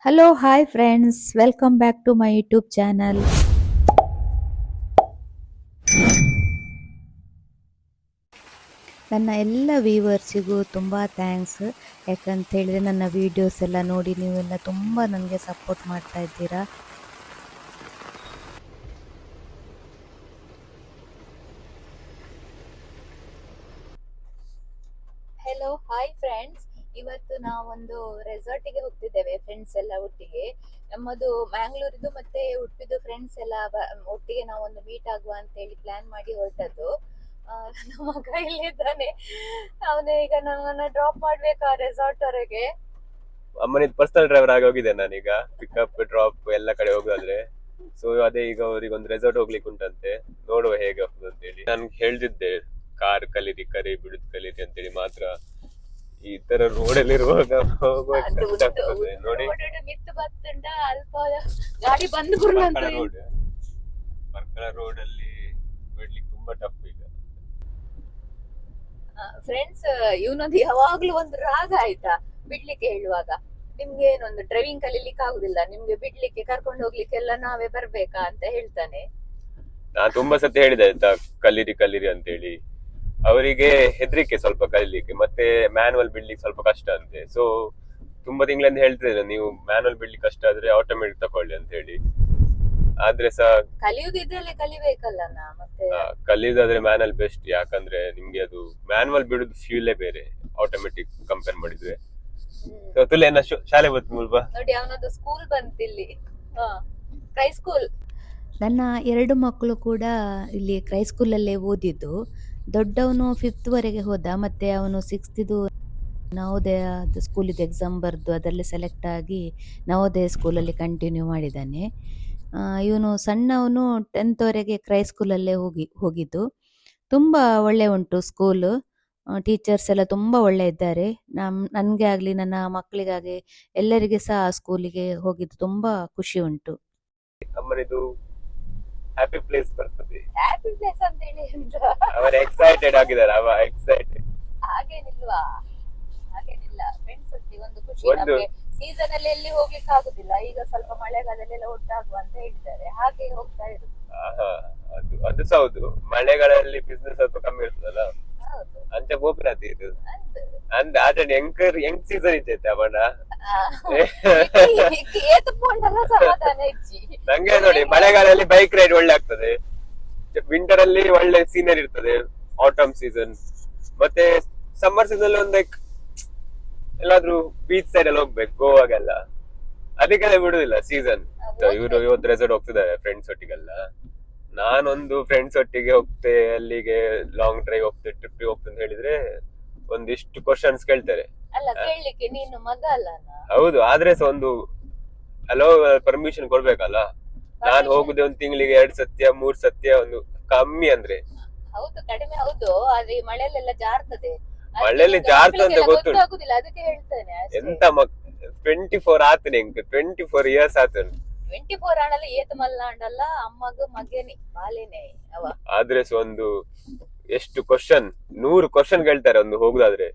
Hello, hi friends, welcome back to my YouTube channel. ನನ್ನ ಎಲ್ಲ ವ್ಯೂವರ್ಸಿಗೂ ತುಂಬ ಥ್ಯಾಂಕ್ಸ್. ಯಾಕಂತ ಹೇಳಿದ್ರೆ ನನ್ನ ವೀಡಿಯೋಸ್ ಎಲ್ಲ ನೋಡಿ ನೀವೆಲ್ಲ ತುಂಬ ನನಗೆ ಸಪೋರ್ಟ್ ಮಾಡ್ತಾ ಇದ್ದೀರಾ. ಹೆಲೋ ಹಾಯ್ ಫ್ರೆಂಡ್ಸ್, ಇವತ್ತು ನಾವೊಂದು ರೆಸಾರ್ಟಿಗೆ ಹೋಗ್ತಿದ್ದೇವೆ ಫ್ರೆಂಡ್ಸ್ ಎಲ್ಲ ಒಟ್ಟಿಗೆ. ನಮ್ಮದು ಮ್ಯಾಂಗ್ಳೂರಿದು ಮತ್ತೆ ಉಡುಪಿದು ಫ್ರೆಂಡ್ಸ್ ಎಲ್ಲ ಒಟ್ಟಿಗೆ ನಾವೊಂದು ಮೀಟ್ ಆಗುವ ಅಂತ ಹೇಳಿ ಪ್ಲಾನ್ ಮಾಡಿ ಹೊರಟದ್ದು. ನಮ್ಮ ಮಗ ಇಲ್ಲಿದ್ದಾನೆ, ಅವನೇ ಈಗ ನನ್ನನ್ನು ಡ್ರಾಪ್ ಮಾಡ್ಬೇಕು ಆ ರೆಸಾರ್ಟ್ ವರೆಗೆ. ಅಮ್ಮನಿದ್ ಪರ್ಸನಲ್ ಡ್ರೈವರ್ ಆಗಿ ಹೋಗಿದ್ದೆ ನಾನೀಗ, ಪಿಕಪ್ ಡ್ರಾಪ್ ಎಲ್ಲ ಕಡೆ ಹೋಗೋದಾದ್ರೆ. ಸೊ ಅದೇ ಈಗ ಅವ್ರಿಗೆ ಒಂದು ರೆಸಾರ್ಟ್ ಹೋಗ್ಲಿಕ್ಕೆ ಉಂಟಂತೆ, ನೋಡುವ ಹೇಗೆ ಹೋಗ್ತದೆ ಅಂತ ಹೇಳಿ. ನಾನು ಹೇಳ್ತಿದ್ದೆ ಕಾರ್ ಕಲೀರಿ ಬಿಡುದ್ ಕಲೀರಿ ಅಂತೇಳಿ, ಮಾತ್ರ ಈ ತರ ರೋಡಲ್ಲಿ ಇರುವಾಗ ಹೋಗುವಾಗ ನೋಡಿ. ಮಿತ್ತು ಬತ್ತುಂಡ ಅಲ್ಪ ಗಾಡಿ ಬಂದು ಬರ್ಕಳ ರೋಡ್ ಅಲ್ಲಿ ಬಿಡ್ಲಿಕ್ಕೆ ತುಂಬಾ ಟಫ್ ಈಗ. ಫ್ರೆಂಡ್ಸ್, ಇವನೊಂದು ಯಾವಾಗ್ಲೂ ಒಂದು ರಾಗ ಆಯ್ತಾ ಬಿಡ್ಲಿಕ್ಕೆ ಹೇಳುವಾಗ. ನಿಮ್ಗೆ ಏನೊಂದು ಡ್ರೈವಿಂಗ್ ಕಲೀಲಿಕ್ಕೆ ಆಗುದಿಲ್ಲ, ನಿಮ್ಗೆ ಬಿಡ್ಲಿಕ್ಕೆ ಕರ್ಕೊಂಡು ಹೋಗ್ಲಿಕ್ಕೆಲ್ಲ ನಾವೇ ಬರ್ಬೇಕಾ ಅಂತ ಹೇಳ್ತಾನೆ. ನಾನ್ ತುಂಬಾ ಸತಿ ಹೇಳಿದೆ ಆಯ್ತಾ, ಕಲೀರಿ ಅಂತ ಹೇಳಿ. ಅವರಿಗೆ ಹೆದರಿಕೆ ಸ್ವಲ್ಪ ಕಲೀಲಿಕ್ಕೆ, ಮತ್ತೆ ಮ್ಯಾನುವಲ್ ಬಿಡ್ಲಿಕ್ಕೆ ಸ್ವಲ್ಪ ಕಷ್ಟ ಅಂತೆ. ಸೊ ತುಂಬಾ ತಿಂಗಳಿಂದ ಹೇಳ್ತಿದ್ದೇನೆ, ನೀವು ಮ್ಯಾನುವಲ್ ಬಿಡ್ಲಿಕ್ಕೆ ಕಷ್ಟ ಆದ್ರೆ ಆಟೋಮೆಟಿಕ್ ತಕೊಳ್ಳಿ ಅಂತ ಹೇಳಿ. ಆದ್ರೆ ಸಹ ಕಲಿಯುದಿದ್ರಲ್ಲೇ ಕಲಿಬೇಕಲ್ಲ ಮತ್ತೆ. ಕಲಿಯೋದಾದ್ರೆ ಮ್ಯಾನುವಲ್ ಬೆಸ್ಟ್, ಯಾಕಂದ್ರೆ ನಿಮ್ಗೆ ಅದು ಮ್ಯಾನುವಲ್ ಬಿಡುದು ಫ್ಯೂಲೇ ಬೇರೆ ಆಟೋಮೆಟಿಕ್ ಕಂಪೇರ್ ಮಾಡಿದ್ರೆ. ತುಲೇನ ಶಾಲೆ ಬಂತು ಮುಲ್ಬಾ ನೋಡಿ, ಅವನದು ಸ್ಕೂಲ್ ಬಂತಿಲ್ಲಿ, ಕ್ರೈ ಸ್ಕೂಲ್. ನನ್ನ ಎರಡು ಮಕ್ಕಳು ಕೂಡ ಇಲ್ಲಿ ಕ್ರೈ ಸ್ಕೂಲಲ್ಲೇ ಓದಿದ್ದು. ದೊಡ್ಡವನು 5th ವರೆಗೆ ಹೋದ, ಮತ್ತೆ ಅವನು 6th ನವೋದಯ ಸ್ಕೂಲಿದ್ದು ಎಕ್ಸಾಮ್ ಬರೆದು ಅದರಲ್ಲಿ ಸೆಲೆಕ್ಟ್ ಆಗಿ ನವೋದಯ ಸ್ಕೂಲಲ್ಲಿ ಕಂಟಿನ್ಯೂ ಮಾಡಿದ್ದಾನೆ. ಇವನು ಸಣ್ಣವನು 10th ವರೆಗೆ ಕ್ರೈ ಸ್ಕೂಲಲ್ಲೇ ಹೋಗಿದ್ದು. ತುಂಬ ಒಳ್ಳೆ ಉಂಟು ಸ್ಕೂಲು, ಟೀಚರ್ಸ್ ಎಲ್ಲ ತುಂಬ ಒಳ್ಳೆ ಇದ್ದಾರೆ. ನನಗೆ ಆಗಲಿ ನನ್ನ ಮಕ್ಕಳಿಗಾಗಲಿ ಎಲ್ಲರಿಗೆ ಸಹ ಆ ಸ್ಕೂಲಿಗೆ ಹೋಗಿದ್ದು ತುಂಬ ಖುಷಿ ಉಂಟು. ಅಮ್ಮನಿದು ಹ್ಯಾಪಿ ಪ್ಲೇಸ್ ಬರ್ತದೆ. ಹ್ಯಾಪಿ ಪ್ಲೇಸ್ ಅಂತ ಹೇಳಿ ಅವರು ಎಕ್ಸೈಟೆಡ್ ಆಗಿದ್ದಾರೆ, ಅವ ಎಕ್ಸೈಟೆಡ್. ಹಾಗೇನಿಲ್ವಾ, ಹಾಗೇನಿಲ್ಲ. ಫ್ರೆಂಡ್ಸ್ ಒಟ್ಟಿಗೆ ಒಂದು ಖುಷಿ. ನಮಗೆ ಸೀಸನ್ ಅಲ್ಲಿ ಎಲ್ಲಿ ಹೋಗ್ಲಿಕ್ಕೆ ಆಗುದಿಲ್ಲ, ಈಗ ಸ್ವಲ್ಪ ಮಳೆಗಾಲದಲ್ಲೆಲ್ಲ ಒಟ್ಟಾಗುವ ಅಂತ ಹೇಳಿದ್ದಾರೆ, ಹಾಗೆ ಹೋಗ್ತಾ ಇರುದು. ಅದು ಸಹ ಹೌದು, ಮಳೆಗಾಲದಲ್ಲಿ ಬಿಸ್ನೆಸ್ ಸ್ವಲ್ಪ ಕಮ್ಮಿ ಇರ್ತದಲ್ಲ, ಅಂಚೆ ಗೋಪಿನಾಥ್ ಇದು ಅಂದ ಆಚರಣೆ ಹೆಂಗ್ ಸೀಸನ್ ಇರ್ತೈತೆ ಅವನ. ನಂಗೆ ನೋಡಿ, ಮಳೆಗಾಲದಲ್ಲಿ ಬೈಕ್ ರೈಡ್ ಒಳ್ಳೆ ಆಗ್ತದೆ, ವಿಂಟರ್ ಅಲ್ಲಿ ಒಳ್ಳೆ ಸೀನರಿ ಇರ್ತದೆ, ಆಟಮ್ ಸೀಸನ್. ಮತ್ತೆ ಸಮ್ಮರ್ ಸೀಸನ್ ಒಂದ್ ಲೈಕ್ ಎಲ್ಲಾದ್ರೂ ಬೀಚ್ ಸೈಡ್ ಅಲ್ಲಿ ಹೋಗ್ಬೇಕು, ಗೋವಾಗೆಲ್ಲ, ಅದಕ್ಕೆಲ್ಲ ಬಿಡುದಿಲ್ಲ ಸೀಸನ್. ಇವರು ಇವತ್ತು ರೆಸಾರ್ಟ್ ಹೋಗ್ತಿದ್ದಾರೆ ಫ್ರೆಂಡ್ಸ್ ಒಟ್ಟಿಗೆಲ್ಲ. ನಾನೊಂದು ಫ್ರೆಂಡ್ಸ್ ಒಟ್ಟಿಗೆ ಹೋಗ್ತೆ, ಅಲ್ಲಿಗೆ ಲಾಂಗ್ ಡ್ರೈವ್ ಹೋಗ್ತೆ, ಟ್ರಿಪ್ ಹೋಗ್ತೆ ಅಂತ ಹೇಳಿದ್ರೆ ಒಂದಿಷ್ಟು ಕ್ವಶನ್ಸ್ ಕೇಳ್ತಾರೆ. ನೀನು ಮಗ ಅಲ್ಲ? ಹೌದು, ಆದ್ರೆ ಸಹ ಒಂದು ಹಲೋ ಪರ್ಮಿಷನ್ ಕೊಡ್ಬೇಕಲ್ಲ. ನಾನ್ ಹೋಗುದೇ ಒಂದ್ ತಿಂಗಳಿಗೆ 2 ಸತ್ಯ 3 ಸತ್ಯ, ಒಂದು ಕಮ್ಮಿ ಅಂದ್ರೆ. ಹೌದು, ಕಡಿಮೆ ಹೌದು, ಆದ್ರೆ ಮಳೆಯಲ್ಲೆಲ್ಲ ಜಾರ್ತದೆ. ಮಳೆಯಲ್ಲಿ ಜಾರ್ತಂತ ಗೊತ್ತಾಗುದಿಲ್ಲ, ಅದಕ್ಕೆ ಹೇಳ್ತೇನೆ. ಎಂತ 24 ಆತನೆ, 24 ಇಯರ್ಸ್ ಆತನೆ. 24 ಆಣಲ್ಲ, ಏತ್ ಮಲ್ಲಾಂಡಲ್ಲ, ಅಮ್ಮಗ ಮಗೇನಿ ಬಾಲೇನೆ ಅವ. ಆದ್ರೆ ಒಂದು ಎಷ್ಟು ಕ್ವಶನ್, 100 ಕ್ವಶನ್ ಕೇಳ್ತಾರೆ ಒಂದು ಹೋಗುದಾದ್ರೆ.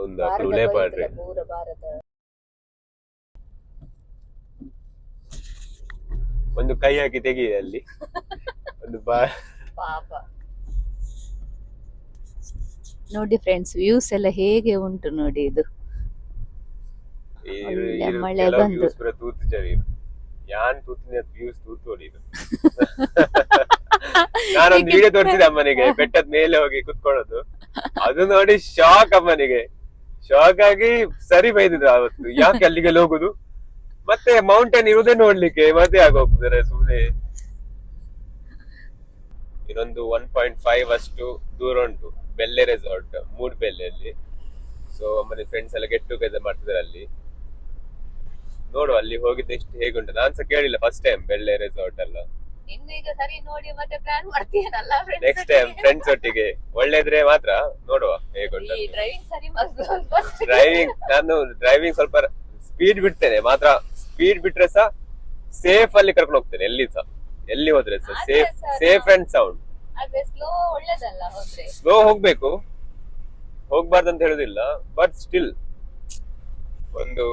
ಒಂದು ಅಕ್ರೂಲೇ ಪಾಡ್ರೆ ಪೂರ ಭಾರತ ಒಂದು ಕೈ ಹಾಕಿ ತೆಗಿ ಅಲ್ಲಿ ಒಂದು ಪಾಪ. ನೋಡಿ ಫ್ರೆಂಡ್ಸ್, ವ್ಯೂಸ್ ಎಲ್ಲ ಹೇಗೆ ಉಂಟು ನೋಡಿ. ಇದು ಮಳೆ ಬಂದು ತೂತು ಜರಿ ಯಾನ್ ತೂತಿನ ವ್ಯೂಸ್ ತೂತು ಹೊಡಿದು. ನಾನೊಂದು ವಿಡಿಯೋ ತೋರಿಸಿದೆ ಅಮ್ಮನಿಗೆ, ಬೆಟ್ಟದ ಮೇಲೆ ಹೋಗಿ ಕುತ್ಕೊಳ್ಳೋದು. ಅದು ನೋಡಿ ಶಾಕ್, ಅಮ್ಮನಿಗೆ ಶಾಕ್ ಆಗಿ ಸರಿ ಬೈದಿದ್ರು ಅವತ್ತು, ಯಾಕೆ ಅಲ್ಲಿಗೆ ಹೋಗುದು, ಮತ್ತೆ ಮೌಂಟೇನ್ ಇರುವುದೇ ನೋಡ್ಲಿಕ್ಕೆ, ಮತ್ತೆ ಆಗೋಗ್ತಾರೆ ಸುಮ್ಮನೆ. ಇನ್ನೊಂದು 1.5 ಅಷ್ಟು ದೂರ ಉಂಟು ಬೆಲ್ಲೆ ರೆಸಾರ್ಟ್, ಮೂಡ್ಬೆಲ್ಲೆಯಲ್ಲಿ. ಸೊ ಅಮ್ಮನ ಫ್ರೆಂಡ್ಸ್ ಎಲ್ಲ ಗೆಟ್ ಟುಗೆದರ್ ಮಾಡ್ತಿದ್ದಾರೆ ಅಲ್ಲಿ. ನೋಡು ಅಲ್ಲಿ ಹೋಗಿದ್ದು ಎಷ್ಟು ಹೇಗುಂಟು, ನಾನ್ಸ ಕೇಳಿಲ್ಲ ಫಸ್ಟ್ ಟೈಮ್ ಬೆಲ್ಲೆ ರೆಸಾರ್ಟ್ ಎಲ್ಲ. ನೆಕ್ಸ್ಟ್ ಟೈಮ್ ಫ್ರೆಂಡ್ಸ್ ಒಟ್ಟಿಗೆ ಒಳ್ಳೆದ್ರೆ ಮಾತ್ರ ನೋಡುವ ಹೇಗುಂಟು. ಡ್ರೈವಿಂಗ್ ಸ್ವಲ್ಪ ಸ್ಪೀಡ್ ಬಿಡ್ತೇನೆ ಮಾತ್ರ, ಸ್ಪೀಡ್ ಬಿಟ್ರೆ ಸಹ ಸೇಫ್ ಅಲ್ಲಿ ಕರ್ಕೊಂಡು ಹೋಗ್ತೇನೆ, ಎಲ್ಲಿ ಹೋದ್ರೆ ಸಹ ಸೇಫ್ ಅಂಡ್ ಸೌಂಡ್. ಆದ್ರೆ ಸ್ಲೋ ಒಳ್ಳೇದಲ್ಲ ಹೋದ್ರೆ. ಸ್ಲೋ ಹೋಗ್ಬೇಕು, ಹೋಗ್ಬಾರ್ದಂತ ಹೇಳುದಿಲ್ಲ, ಬಟ್ ಸ್ಟಿಲ್ ಒಂದು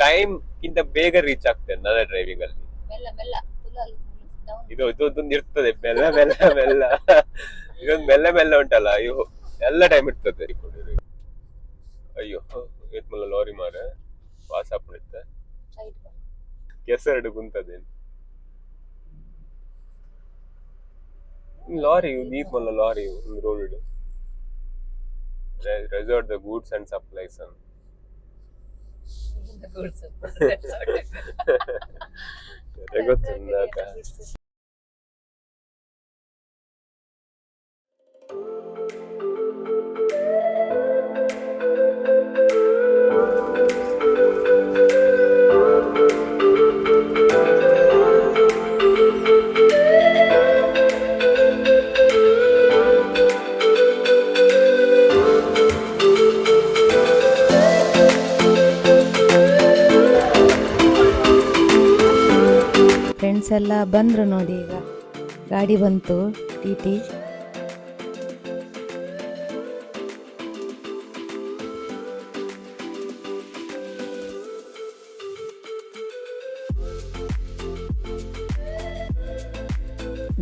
ಟೈಮ್ ಗಿಂತ ಬೇಗ ರೀಚ್ ಆಗ್ತೇನೆ ನನ್ನ ಡ್ರೈವಿಂಗ್ ಅಲ್ಲಿ. ಮೆಲ್ಲ ಮೆಲ್ಲ ಇದೊಂದು ಇರ್ತದೆ ಮೆಲ್ಲ ಮೆಲ್ಲ ಮೆಲ್ಲ, ಇದೊಂದು ಮೆಲ್ಲ ಮೆಲ್ಲ ಉಂಟಲ್ಲ, ಅಯ್ಯೋ ಎಲ್ಲ ಟೈಮ್ ಇರ್ತದೆ. ಅಯ್ಯೋ ಏತ್ಮಲ್ಲ ಲಾರಿ ಮಾರ ವಾಸ ಪಡುತ್ತೆ, ಕೆಸರಡು ಕುಂತದೇನು ಲಾರಿ ದೀಪಲ್ಲ ಲಾರಿ ಒಂದು road resort the goods and supplies ಅಂತ ಗೊತ್ತಿಲ್ಲ. ಫ್ರೆಂಡ್ಸ್ ಎಲ್ಲ ಬಂದ್ರು ನೋಡಿ, ಈಗ ಗಾಡಿ ಬಂತು ಟಿ.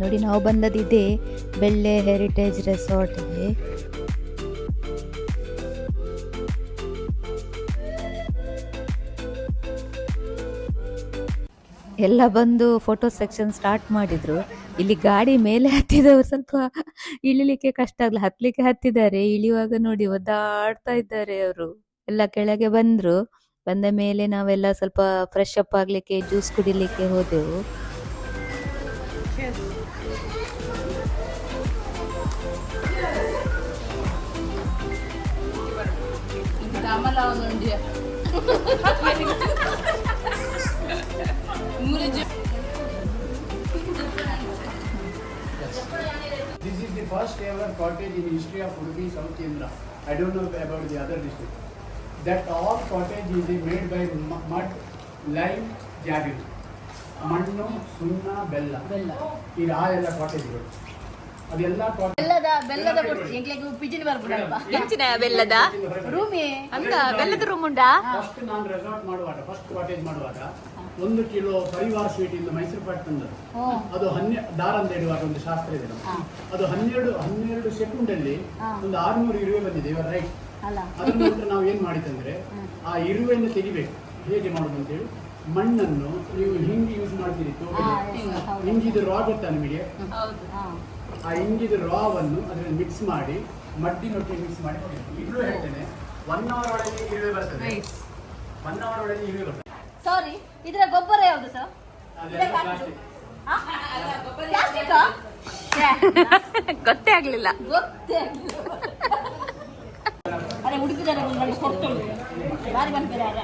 ನೋಡಿ ನಾವು ಬಂದದಿದೆ ಬೆಳ್ಳೆ ಹೆರಿಟೇಜ್ ರೆಸಾರ್ಟ್ಗೆ. ಎಲ್ಲ ಬಂದು ಫೋಟೋ ಸೆಕ್ಷನ್ ಸ್ಟಾರ್ಟ್ ಮಾಡಿದ್ರು. ಇಲ್ಲಿ ಗಾಡಿ ಮೇಲೆ ಹತ್ತಿದವರು ಸ್ವಲ್ಪ ಇಳಿಲಿಕ್ಕೆ ಕಷ್ಟ ಆಗಲ್ಲ, ಹತ್ಲಿಕ್ಕೆ ಹತ್ತಿದ್ದಾರೆ, ಇಳಿಯುವಾಗ ನೋಡಿ ಒದ್ದಾಡ್ತಾ ಇದ್ದಾರೆ ಅವರು. ಎಲ್ಲ ಕೆಳಗೆ ಬಂದ್ರು. ಬಂದ ಮೇಲೆ ನಾವೆಲ್ಲ ಸ್ವಲ್ಪ ಫ್ರೆಶ್ ಅಪ್ ಆಗ್ಲಿಕ್ಕೆ ಜ್ಯೂಸ್ ಕುಡಿಲಿಕ್ಕೆ ಹೋದೆವು. This is the first ever cottage in history of Udupi, South Indra. I don't know about the other district. That all cottage is made by mud, lime, jagged. ಮಣ್ಣು, ಸುಣ್ಣ, ಬೆಲ್ಲ. ಈಗ ಆ ಎಲ್ಲ ಕಾಟೇಜ್ಗಳು ಅದೆಲ್ಲ ಬೆಲ್ಲದ ಪಿಜಿನ್ ಬರ್ಬಿಡಲ್ವಾ ಹೆಚ್ಚಿನ ಬೆಲ್ಲದ ರೂಮಿ ಅಂತ ಬೆಲ್ಲದ ರೂಮ್ ಉಂಟಾ? ಫಸ್ಟ್ ನಾನು ರೆಸಾರ್ಟ್ ಮಾಡುವಾಗ, ಫಸ್ಟ್ ಕಾಟೇಜ್ ಮಾಡುವಾಗ 1 ಕಿಲೋ ಪರಿವಾರ ಸ್ವೀಟ್ ಇಂದ ಮೈಸೂರು ಪಾಕ್ ತಂದದ್ದು. ಅದು ದಾರ ಅಂತ ಹೇಳುವಾಗ ಒಂದು ಶಾಸ್ತ್ರ ಇದೆ, ಅದು 12 ಸೆಕೆಂಡ್ ಅಲ್ಲಿ ಒಂದು 600 ಇರುವೆ ಬಂದಿದೆ ಇವರ ರೈಟ್. ಅದ್ರ ನಂತರ ನಾವು ಏನ್ ಮಾಡಿದಂದ್ರೆ ಆ ಇರುವೆಯನ್ನು ತೆಗಿಬೇಕು. ಹೇಗೆ ಮಾಡುದು ಅಂತ ಹೇಳಿ, ಮಣ್ಣನ್ನು ನೀವು ಹಿಂಗಿ ಯೂಸ್ ಮಾಡ್ತೀರಿ, ಹಿಂಗಿದ ರಾ ಗೊತ್ತಾ ನಿಮಗೆ? ಆ ಹಿಂಗಿದ ರಾವನ್ನು ಅದರಲ್ಲಿ ಮಿಕ್ಸ್ ಮಾಡಿ ಮಡ್ಡಿನೊಟ್ಟಿಗೆ ಮಿಕ್ಸ್ ಮಾಡಿ ಈಗಲೂ ಹೇಳ್ತೇನೆ 1 ಅವರ್ ಒಳಗೆ ಇರುವೆ ಬರ್ತದೆ. 1 ಅವರ್ ಒಳಗೆ ಇರುವೆ ಬರ್ತದೆ. ಸಾರಿ, ಇದರ ಗೊಬ್ಬರ ಯಾವುದು ಸರ್? ಗೊತ್ತೇ ಆಗ್ಲಿಲ್ಲ. ಅದೇ ಉಡುಪಿದರೆ ಕೊಡ್ತೊಳ್ಳು ಬಾರಿ ಬಂದ್ಬಿದ್ದಾರೆ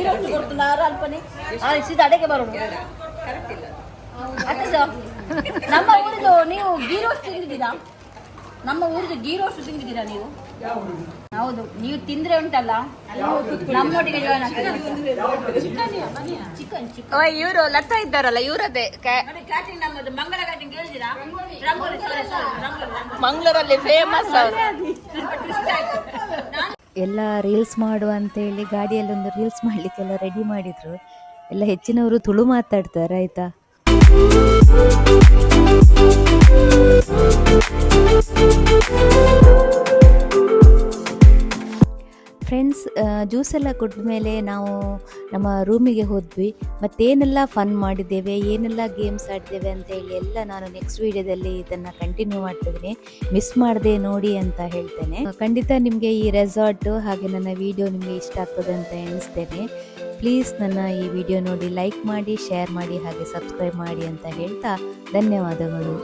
ಈರೊಟ್ಟು ಕೊಡ್తున్నారు ಅಲ್ಪನೆ ಸೀದಾ ಅಡೆಗೆ ಬರೋದು. ಅದೇ ಸರ್, ನಮ್ಮ ಊರಿದು ನೀವು ಗೀ ರೋಸ್ಟ್ ತಿಂದಿದ್ದೀರಾ? ನಮ್ಮ ಊರಿದು ಗೀ ರೋಸ್ಟ್ ತಿಂದಿದ್ದೀರಾ ನೀವು? ಹೌದು, ನೀವು ತಿಂದ್ರೆ ಉಂಟಲ್ಲ ನಮ್ಮೊಟ್ಟಿಗೆ ಜಾಯ್ನ್ ಆಗ್ತದೆ. ಚಿಕನ್ ಇವರು ಲತಾ ಇದ್ದಾರಲ್ಲ, ಇವರದೇ ಕ್ಯಾಟರಿಂಗ್ ನಮ್ಮದು ಮಂಗಳ ಕ್ಯಾಟರಿಂಗ್ ಕೇಳಿದ್ದೀರಾ? ರಂಗೋಲಿ ಮಂಗಳೂರಲ್ಲಿ ಫೇಮಸ್. ಎಲ್ಲ ರೀಲ್ಸ್ ಮಾಡುವ ಅಂತೇಳಿ ಗಾಡಿಯಲ್ಲಿ ಒಂದು ರೀಲ್ಸ್ ಮಾಡ್ಲಿಕ್ಕೆಲ್ಲ ರೆಡಿ ಮಾಡಿದ್ರು. ಎಲ್ಲ ಹೆಚ್ಚಿನವರು ತುಳು ಮಾತಾಡ್ತಾರೆ ಆಯ್ತಾ. ಫ್ರೆಂಡ್ಸ್, ಜ್ಯೂಸ್ ಎಲ್ಲ ಕುಡಿದ ಮೇಲೆ ನಾವು ನಮ್ಮ ರೂಮಿಗೆ ಹೋದ್ವಿ. ಮತ್ತೇನೆಲ್ಲ ಫನ್ ಮಾಡಿದ್ದೇವೆ, ಏನೆಲ್ಲ ಗೇಮ್ಸ್ ಆಡಿದ್ದೇವೆ ಅಂತ ಹೇಳಿ ಎಲ್ಲ ನಾನು ನೆಕ್ಸ್ಟ್ ವಿಡಿಯೋದಲ್ಲಿ ಇದನ್ನು ಕಂಟಿನ್ಯೂ ಮಾಡ್ತಿದ್ದೀನಿ. ಮಿಸ್ ಮಾಡದೆ ನೋಡಿ ಅಂತ ಹೇಳ್ತೇನೆ. ಖಂಡಿತ ನಿಮಗೆ ಈ ರೆಸಾರ್ಟು ಹಾಗೆ ನನ್ನ ವಿಡಿಯೋ ನಿಮಗೆ ಇಷ್ಟ ಆಗ್ತದೆ ಅಂತ ಎಣಿಸ್ತೇನೆ. ಪ್ಲೀಸ್ ನನ್ನ ಈ ವಿಡಿಯೋ ನೋಡಿ ಲೈಕ್ ಮಾಡಿ, ಶೇರ್ ಮಾಡಿ, ಹಾಗೆ ಸಬ್ಸ್ಕ್ರೈಬ್ ಮಾಡಿ ಅಂತ ಹೇಳ್ತಾ ಧನ್ಯವಾದಗಳು.